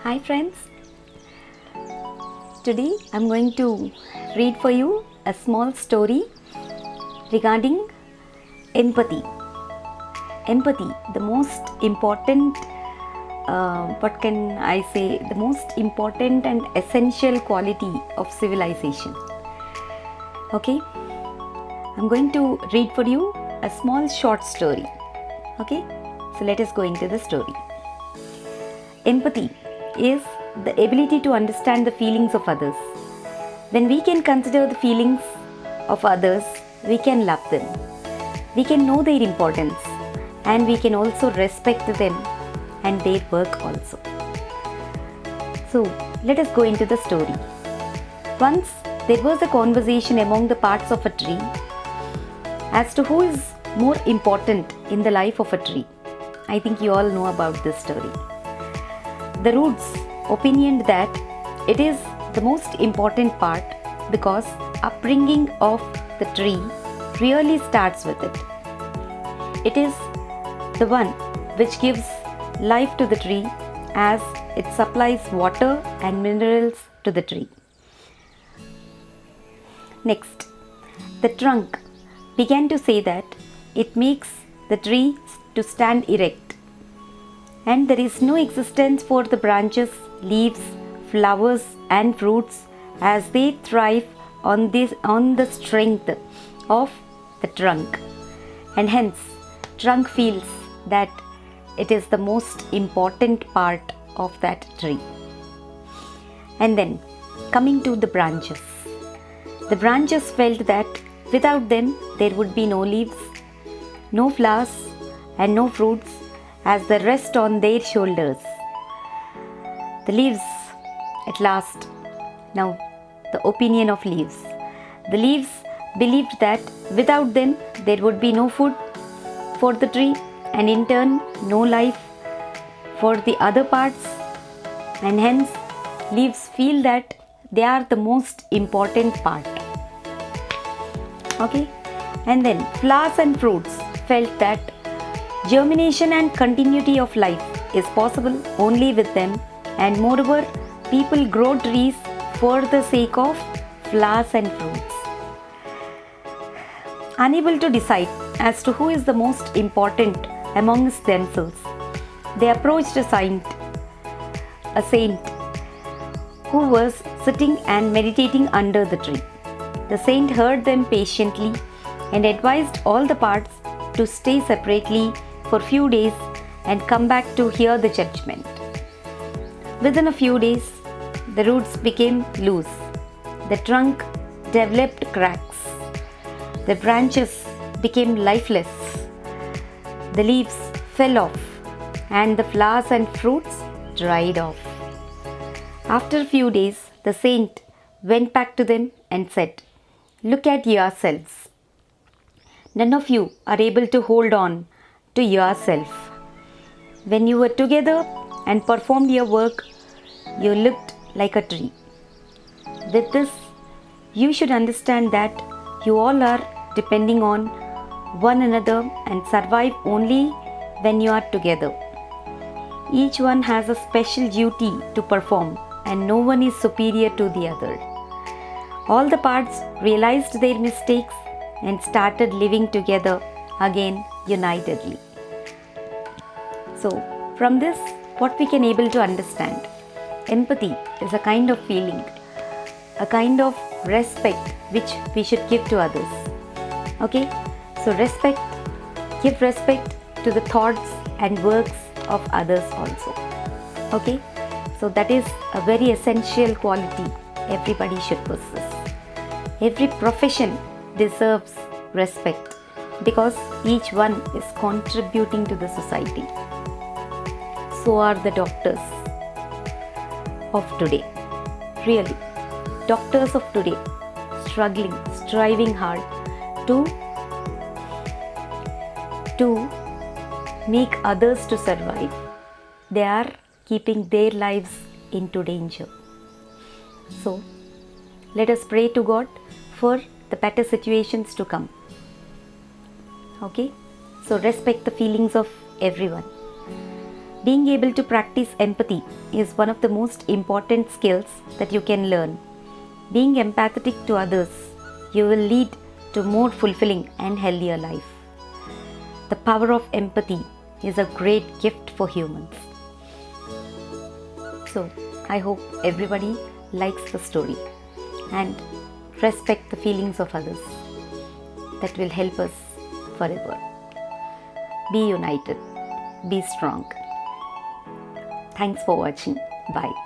Hi friends, today I'm going to read for you a small story regarding empathy. Empathy, the most important, the most important and essential quality of civilization. Okay, I'm going to read for you a small short story. Okay, so let us go into the story. Empathy is the ability to understand the feelings of others. When we can consider the feelings of others, we can love them. We can know their importance and we can also respect them and their work also. So, let us go into the story. Once there was a conversation among the parts of a tree as to who is more important in the life of a tree. I think you all know about this story. The roots opinioned that it is the most important part because upbringing of the tree really starts with it. It is the one which gives life to the tree as it supplies water and minerals to the tree. Next, the trunk began to say that it makes the tree to stand erect. And there is no existence for the branches, leaves, flowers and fruits as they thrive on the strength of the trunk. And hence, trunk feels that it is the most important part of that tree. And then, coming to the branches. The branches felt that without them there would be no leaves, no flowers and no fruits as they rest on their shoulders. The leaves, at last, now the opinion of leaves. The leaves believed that without them there would be no food for the tree and in turn no life for the other parts, and hence leaves feel that they are the most important part. Okay, and then flowers and fruits felt that germination and continuity of life is possible only with them, and moreover, people grow trees for the sake of flowers and fruits. Unable to decide as to who is the most important amongst themselves, they approached a saint who was sitting and meditating under the tree. The saint heard them patiently and advised all the parts to stay separately for few days and come back to hear the judgment. Within a few days, the roots became loose. The trunk developed cracks. The branches became lifeless. The leaves fell off and the flowers and fruits dried off. After a few days, the saint went back to them and said, "Look at yourselves. None of you are able to hold on to yourself. When you were together and performed your work, you looked like a tree. With this, you should understand that you all are depending on one another and survive only when you are together. Each one has a special duty to perform and no one is superior to the other." All the parts realized their mistakes and started living together again unitedly. So, from this, what we can able to understand, empathy is a kind of feeling, a kind of respect which we should give to others. Okay, so give respect to the thoughts and works of others also. Okay, so that is a very essential quality everybody should possess. Every profession deserves respect because each one is contributing to the society. So are the doctors of today. Really, doctors of today struggling, striving hard to make others to survive. They are keeping their lives into danger. So, let us pray to God for the better situations to come. Okay, so respect the feelings of everyone. Being able to practice empathy is one of the most important skills that you can learn. Being empathetic to others, you will lead to more fulfilling and healthier life. The power of empathy is a great gift for humans. So, I hope everybody likes the story and respect the feelings of others. That will help us forever. Be united. Be strong. Thanks for watching. Bye.